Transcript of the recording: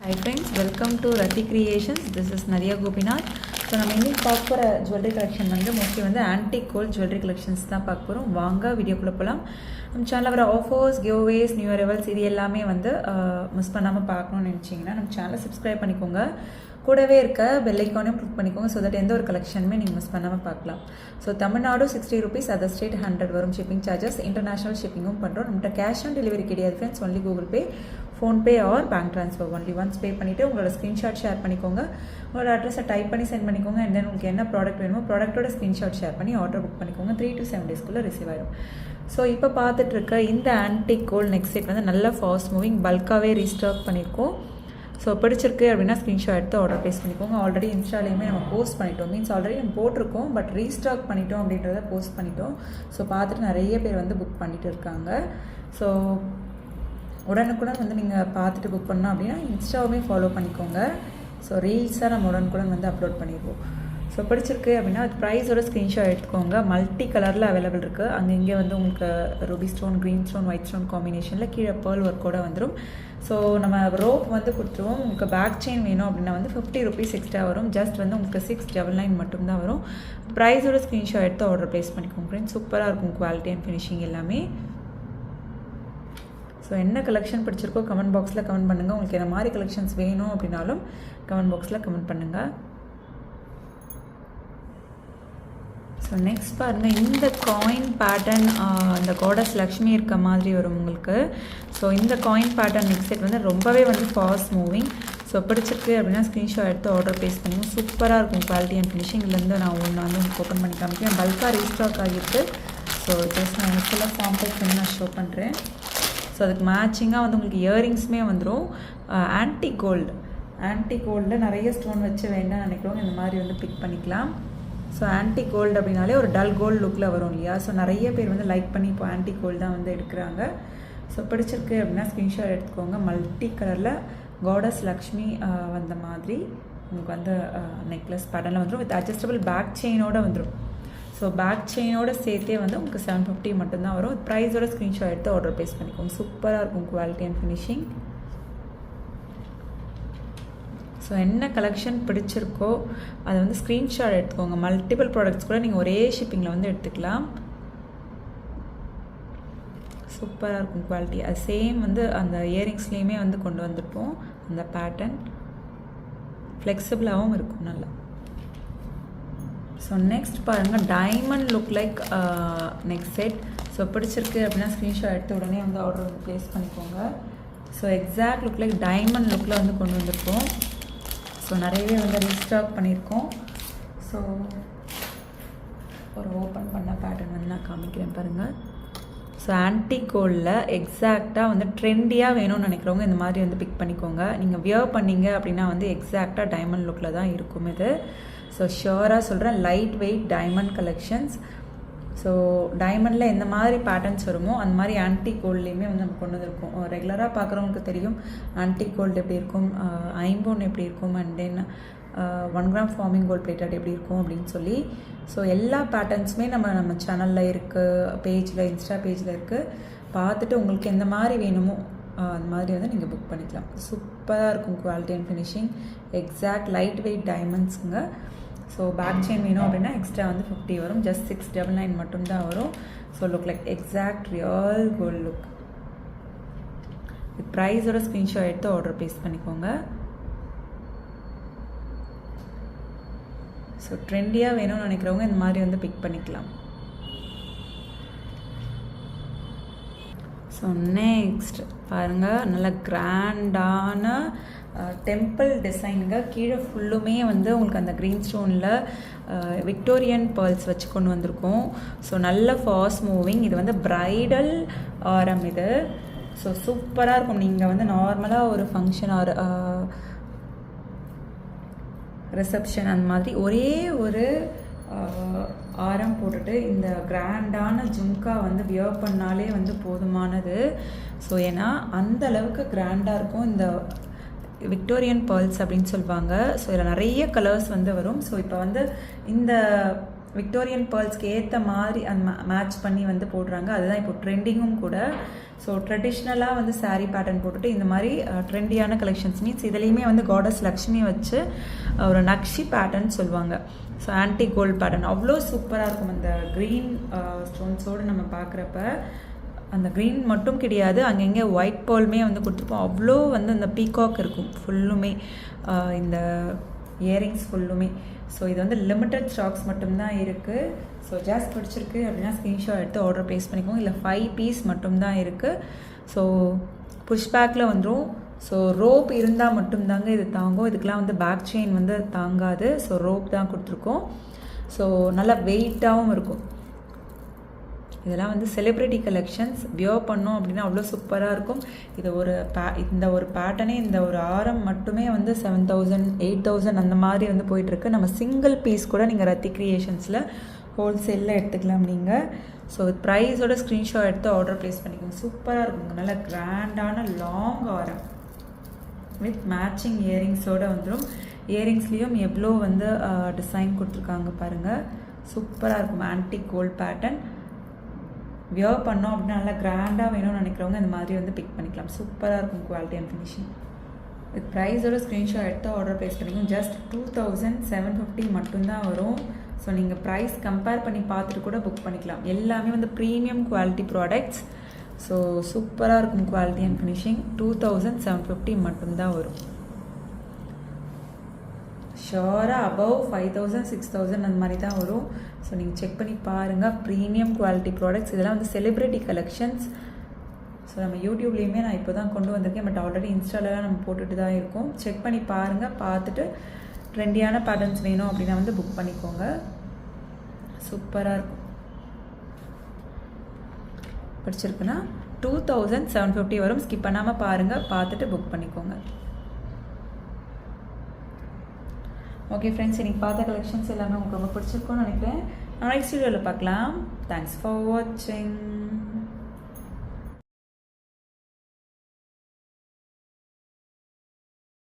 Hi friends, welcome to Rati Creations. This is Nariya Gopinath. So நம்ம இன்னைக்கு பார்க்க போகிற ஜுவல்லரி கலெக்ஷன் வந்து மோஸ்ட்லி வந்து ஆன்டிக் கோல்ட் ஜுவல்லரி கலெக்ஷன்ஸ் தான் பார்க்க போகிறோம். வாங்க வீடியோக்குள்ளே போகலாம். நம்ம சேனலில் வர ஆஃபர்ஸ், கிவ்அவேஸ், நியூ அரைவல்ஸ் இது எல்லாமே வந்து மிஸ் பண்ணாமல் பார்க்கணும்னு நினச்சிங்கன்னா நம்ம சேனலை சப்ஸ்கிரைப் பண்ணிக்கோங்க. கூடவே இருக்க பெல் ஐக்கானையும் கிளிக் பண்ணிக்கோங்க. ஸோ தட் எந்த ஒரு கலெக்ஷனுமே நீங்கள் மிஸ் பண்ணாமல் பார்க்கலாம். So Tamil Nadu 60 rupees, other state 100 வரும் ஷிப்பிங் சார்ஜஸ். இன்டர்நேஷனல் ஷிப்பிங்கும் பண்ணுறோம். நம்மகிட்ட கேஷ் ஆன் டெலிவரி கிடையாது friends, only Google Pay, PhonePe R bank transfer. Only once pay பண்ணிவிட்டு உங்களோட ஸ்க்ரீன்ஷாட் ஷேர் பண்ணிக்கோங்க. உங்களோட அட்ரஸை டைப் பண்ணி சென்ட் பண்ணிக்கோங்க. அண்ட் தென் உங்களுக்கு என்ன ப்ராடக்ட் வேணுமோ ப்ராடக்ட்டோட ஸ்க்ரீன்ஷாட் ஷேர் பண்ணி ஆர்டர் புக் பண்ணிக்கோங்க. 3 to 7 daysக்குள்ளே ரிசீவ் ஆகிடும். ஸோ இப்போ பார்த்துட்டு இருக்க இந்த ஆன்டிக் கோல்ட் நெக்ஸ்ட் செட் வந்து நல்ல ஃபாஸ்ட் மூவிங், பல்காகவே ரீஸ்டாக் பண்ணியிருக்கோம். ஸோ பிடிச்சிருக்கு அப்படின்னா ஸ்க்ரீன்ஷாட் எடுத்து ஆர்டர் ப்ளேஸ் பண்ணிக்கோங்க. ஆல்ரெடி இன்ஸ்டாலேயுமே நம்ம போஸ்ட் பண்ணிட்டோம், மீன்ஸ் ஆல்ரெடி நம்ம போட்டிருக்கோம், பட் ரீஸ்டாக் பண்ணிட்டோம் அப்படின்றத போஸ்ட் பண்ணிட்டோம். ஸோ பார்த்துட்டு நிறைய பேர் வந்து புக் பண்ணிட்டு இருக்காங்க. ஸோ உடனுக்குடன் வந்து நீங்கள் பார்த்துட்டு புக் பண்ணோம் அப்படின்னா இன்ஸ்டாவுமே ஃபாலோ பண்ணிக்கோங்க. ஸோ ரீல்ஸாக நம்ம உடனுக்குடன் வந்து அப்லோட் பண்ணிடுவோம். ஸோ பிடிச்சிருக்கு அப்படின்னா அது ப்ரைஸோட ஸ்க்ரீன்ஷாட் எடுத்துக்கோங்க. மல்டி கலரில் அவைலபிள் இருக்குது. அங்கே இங்கே வந்து உங்களுக்கு Ruby stone, green stone, white stone காம்பினேஷனில் கீழே பேர்ல் ஒர்க்கோடு வந்துடும். ஸோ நம்ம ரோப் வந்து கொடுத்துருவோம். உங்களுக்கு பேக் செயின் வேணும் அப்படின்னா வந்து 50 rupees எக்ஸ்ட்ரா வரும். ஜஸ்ட் வந்து உங்களுக்கு 699 மட்டும்தான் வரும். ப்ரைஸோட ஸ்க்ரீன்ஷாட் எடுத்து ஆர்டர் ப்ளேஸ் பண்ணிக்கோங்க ஃப்ரெண்ட்ஸ். சூப்பராக இருக்கும் குவாலிட்டி அண்ட் ஃபினிஷிங் எல்லாமே. ஸோ என்ன கலெக்ஷன் பிடிச்சிருக்கோ கமெண்ட் பாக்ஸில் கமெண்ட் பண்ணுங்கள். உங்களுக்கு என்ன மாதிரி கலெக்ஷன்ஸ் வேணும் அப்படின்னாலும் கமெண்ட் பாக்ஸில் கமெண்ட் பண்ணுங்கள். ஸோ நெக்ஸ்ட் பாருங்கள், இந்த காயின் பேட்டர்ன், இந்த காடஸ் லக்ஷ்மி இருக்க மாதிரி வரும் உங்களுக்கு. ஸோ இந்த காயின் பேட்டர்ன் நெக்ஸ்ட் செட் வந்து ரொம்பவே வந்து ஃபாஸ்ட் மூவிங். ஸோ பிடிச்சிருக்கு அப்படின்னா ஸ்க்ரீன்ஷாட் எடுத்து ஆர்டர் ப்ளேஸ் பண்ணுங்கள். சூப்பராக இருக்கும் குவாலிட்டி அண்ட் ஃபினிஷிங்லேருந்து. நான் ஒன்று வந்து உங்களுக்கு ஓப்பன் பண்ணி காமிக்கிறேன். பல்காக ரீஸ்டாக் ஆகிருக்கு. ஸோ ஜஸ்ட் நான் ஃபுல்லாக சாம்பிள்ஸ் வந்து நான் ஷோ பண்ணுறேன். ஸோ அதுக்கு மேட்சிங்காக வந்து உங்களுக்கு இயரிங்ஸுமே வந்துடும். ஆன்டிக் கோல்டில் நிறைய ஸ்டோன் வச்சு வேண்டாம் நினைக்கிறவங்க இந்த மாதிரி வந்து பிக் பண்ணிக்கலாம். ஸோ ஆன்டிக் கோல்டு அப்படின்னாலே ஒரு டல் கோல்டு லுக்கில் வரும் இல்லையா. ஸோ நிறைய பேர் வந்து லைக் பண்ணி இப்போ ஆன்டிக் கோல்டு தான் வந்து எடுக்கிறாங்க. ஸோ பிடிச்சிருக்கு அப்படின்னா ஸ்க்ரீன்ஷாட் எடுத்துக்கோங்க. மல்டி கலரில் காடஸ் லக்ஷ்மி வந்த மாதிரி உங்களுக்கு வந்து நெக்லஸ் பேட்டர்னில் வந்துடும். வித் அட்ஜஸ்டபிள் பேக் செயினோடு வந்துடும். ஸோ பேக் செயினோட சேர்த்தே வந்து உங்களுக்கு 750 மட்டும்தான் வரும். ப்ரைஸோட ஸ்க்ரீன்ஷாட் எடுத்து ஆர்டர் ப்ளேஸ் பண்ணிக்கோங்க. சூப்பராக இருக்கும் குவாலிட்டி அண்ட் ஃபினிஷிங். ஸோ என்ன கலெக்ஷன் பிடிச்சிருக்கோ அதை வந்து ஸ்க்ரீன்ஷாட் எடுத்துக்கோங்க. மல்டிபிள் ப்ராடக்ட்ஸ் கூட நீங்கள் ஒரே ஷிப்பிங்கில் வந்து எடுத்துக்கலாம். சூப்பராக இருக்கும் குவாலிட்டி. அது சேம் வந்து அந்த இயரிங்ஸ்லேயுமே வந்து கொண்டு வந்திருப்போம். அந்த பேட்டர்ன் ஃப்ளெக்சிபிளாகவும் இருக்கும் நல்லா. ஸோ நெக்ஸ்ட் பாருங்கள், diamond look like next set. So பிடிச்சிருக்கு அப்படின்னா ஸ்க்ரீன்ஷாட் எடுத்து உடனே வந்து ஆர்டர் ப்ளேஸ் பண்ணிக்கோங்க. So exact look like diamond லுக்கில் வந்து கொண்டு வந்திருக்கோம். ஸோ நிறையவே வந்து ரீஸ்டாக் பண்ணியிருக்கோம். ஸோ ஒரு ஓப்பன் பண்ண பேட்டர்ன் வந்து நான் காமிக்கிறேன் பாருங்கள். ஸோ ஆன்டிக் கோல்டில் எக்ஸாக்டாக வந்து ட்ரெண்டியாக வேணும்னு நினைக்கிறவங்க இந்த மாதிரி வந்து பிக் பண்ணிக்கோங்க. நீங்கள் வியர் பண்ணிங்க அப்படின்னா வந்து எக்ஸாக்டாக டைமண்ட் லுக்கில் தான் இருக்கும் இது. ஸோ ஷியோராக சொல்கிறேன், light weight diamond collections. So டைமண்டில் எந்த மாதிரி பேட்டர்ன்ஸ் வருமோ அந்த மாதிரி ஆன்டிக் கோல்ட்லேயுமே வந்து நம்ம கொண்டு வந்திருக்கோம். ரெகுலராக பார்க்குறவங்களுக்கு தெரியும் ஆன்டிக் கோல்டு எப்படி இருக்கும், ஐம்போன் எப்படி இருக்கும், and then 1 gram forming gold plated எப்படி இருக்கும் அப்படின்னு சொல்லி. ஸோ எல்லா பேட்டர்ன்ஸுமே நம்ம சேனலில் இருக்குது, பேஜில், இன்ஸ்டா பேஜில் இருக்குது. பார்த்துட்டு உங்களுக்கு எந்த மாதிரி வேணுமோ அந்த மாதிரி வந்து நீங்கள் புக் பண்ணிக்கலாம். சூப்பராக இருக்கும் quality and finishing. Exact light weight டைமண்ட்ஸுங்க. ஸோ பேக் செயின் வேணும் அப்படின்னா எக்ஸ்ட்ரா வந்து 50 வரும். ஜஸ்ட் 699 மட்டும்தான் வரும். So look like exact real gold look. With ப்ரைஸோட ஸ்க்ரீன்ஷாட் எடுத்து ஆர்டர் ப்ளேஸ் பண்ணிக்கோங்க. ஸோ ட்ரெண்டியாக வேணும்னு நினைக்கிறவங்க இந்த மாதிரி வந்து பிக் பண்ணிக்கலாம். ஸோ நெக்ஸ்ட் பாருங்கள், நல்ல கிராண்டான டெம்பிள் டிசைனுங்க. கீழே ஃபுல்லுமே வந்து உங்களுக்கு அந்த க்ரீன் ஸ்டோனில் விக்டோரியன் பேர்ல்ஸ் வச்சு கொண்டு வந்திருக்கோம். ஸோ நல்ல ஃபாஸ்ட் மூவிங். இது வந்து ப்ரைடல் ஆரம் இது. ஸோ சூப்பராக இருக்கும். நீங்கள் வந்து நார்மலாக ஒரு ஃபங்க்ஷன் ஆர் ரிசப்ஷன் அந்த மாதிரி ஒரே ஒரு ஆரம் போட்டுட்டு இந்த கிராண்டான ஜும்கா வந்து வியர் பண்ணாலே வந்து போதுமானது. ஸோ ஏன்னா அந்த அளவுக்கு கிராண்டாக இருக்கும் இந்த விக்டோரியன் பேர்ல்ஸ் அப்படின்னு சொல்லுவாங்க. ஸோ இதில் நிறைய கலர்ஸ் வந்து வரும். ஸோ இப்போ வந்து இந்த விக்டோரியன் பேர்ல்ஸ்க்கு ஏற்ற மாதிரி அந்த மேட்ச் பண்ணி வந்து போடுறாங்க. அதுதான் இப்போ ட்ரெண்டிங்கும் கூட. ஸோ ட்ரெடிஷ்னலாக வந்து saree பேட்டர்ன் போட்டுட்டு இந்த மாதிரி ட்ரெண்டியான கலெக்ஷன்ஸ் மீன்ஸ் இதுலேயுமே வந்து காடஸ் லக்ஷ்மி வச்சு ஒரு நக்ஷி பேட்டர்ன் சொல்லுவாங்க. ஸோ ஆன்டிக் கோல்ட் பேட்டர்ன் அவ்வளோ சூப்பராக இருக்கும். அந்த க்ரீன் ஸ்டோன்ஸோடு நம்ம பார்க்குறப்ப அந்த க்ரீன் மட்டும் கிடையாது, அங்கங்கே ஒயிட் பால்மே வந்து கொடுத்துருப்போம். அவ்வளோ வந்து அந்த பீகாக் இருக்கும் ஃபுல்லுமே, இந்த இயரிங்ஸ் ஃபுல்லுமே. ஸோ இது வந்து லிமிட்டட் ஸ்டாக்ஸ் மட்டும்தான் இருக்குது. ஸோ ஜாஸ்ட் பிடிச்சிருக்கு அப்படின்னா ஸ்க்ரீன்ஷாட் எடுத்து ஆர்டர் ப்ளேஸ் பண்ணிக்கோங்க. இல்லை 5 பீஸ் மட்டும்தான் இருக்குது. ஸோ புஷ்பேக்கில் வந்துடும். ஸோ ரோப் இருந்தால் மட்டும்தாங்க இது தாங்கும். இதுக்கெலாம் வந்து பேக் செயின் வந்து தாங்காது. ஸோ ரோப் தான் கொடுத்துருக்கோம். ஸோ நல்லா வெயிட்டாகவும் இருக்கும். இதெல்லாம் வந்து செலிப்ரிட்டி கலெக்ஷன்ஸ். வியர் பண்ணோம் அப்படின்னா அவ்வளோ சூப்பராக இருக்கும். இது இந்த ஒரு பேட்டர்னே இந்த ஒரு ஆரம் மட்டுமே வந்து 7,000 8,000 அந்த மாதிரி வந்து போயிட்டுருக்கு. நம்ம சிங்கிள் பீஸ் கூட நீங்கள் ரத்தி கிரியேஷன்ஸில் ஹோல்சேலில் எடுத்துக்கலாம் நீங்கள். ஸோ ப்ரைஸோட ஸ்க்ரீன்ஷாட் எடுத்து ஆர்டர் ப்ளேஸ் பண்ணிக்கோங்க. சூப்பராக இருக்குங்க. நல்லா கிராண்டான லாங் ஆரம் வித் மேட்சிங் இயரிங்ஸோடு வந்துடும். இயரிங்ஸ்லேயும் எவ்வளோ வந்து டிசைன் கொடுத்துருக்காங்க பாருங்கள். சூப்பராக இருக்கும். Antique gold pattern. வியர் பண்ணோம் அப்படின்னா நல்லா கிராண்டாக வேணும்னு நினைக்கிறவங்க இந்த மாதிரி வந்து பிக் பண்ணிக்கலாம். சூப்பராக இருக்கும் குவாலிட்டி அண்ட் ஃபினிஷிங். வித் ப்ரைஸோட ஸ்க்ரீன்ஷாட் எடுத்து ஆர்டர் ப்ளேஸ் பண்ணிக்கோங்க. ஜஸ்ட் 2,750 மட்டும்தான் வரும். ஸோ நீங்கள் ப்ரைஸ் கம்பேர் பண்ணி பார்த்துட்டு கூட புக் பண்ணிக்கலாம். எல்லாமே வந்து ப்ரீமியம் குவாலிட்டி ப்ராடக்ட்ஸ். ஸோ சூப்பராக இருக்கும் குவாலிட்டி அண்ட் ஃபினிஷிங். 2,750 மட்டும்தான் வரும். ஷோராக அபவ் 5,000 6,000 அந்த மாதிரி தான் வரும். ஸோ நீங்கள் செக் பண்ணி பாருங்கள். Premium quality products. இதெல்லாம் வந்து செலிப்ரிட்டி கலெக்ஷன்ஸ். ஸோ நம்ம யூடியூப்லேயுமே நான் இப்போ தான் கொண்டு வந்திருக்கேன். பட் ஆல்ரெடி இன்ஸ்டாலலாம் நம்ம போட்டுட்டு தான் இருக்கோம். செக் பண்ணி பாருங்கள். பார்த்துட்டு ட்ரெண்டியான பேட்டர்ன்ஸ் வேணும் அப்படின்னா வந்து புக் பண்ணிக்கோங்க. சூப்பராக இருக்கும். பிடிச்சிருக்குன்னா 2,750 வரும். ஸ்கிப் பண்ணாமல் பாருங்கள். பார்த்துட்டு புக் பண்ணிக்கோங்க. ஓகே ஃப்ரெண்ட்ஸ், இன்றைக்கி பார்த்த கலெக்ஷன்ஸ் எல்லாமே உங்களுக்கு ரொம்ப பிடிச்சிருக்கும்னு நினைக்கிறேன். நெக்ஸ்ட் வீடியோவில் பார்க்கலாம். தேங்க்ஸ் ஃபார் வாட்சிங்.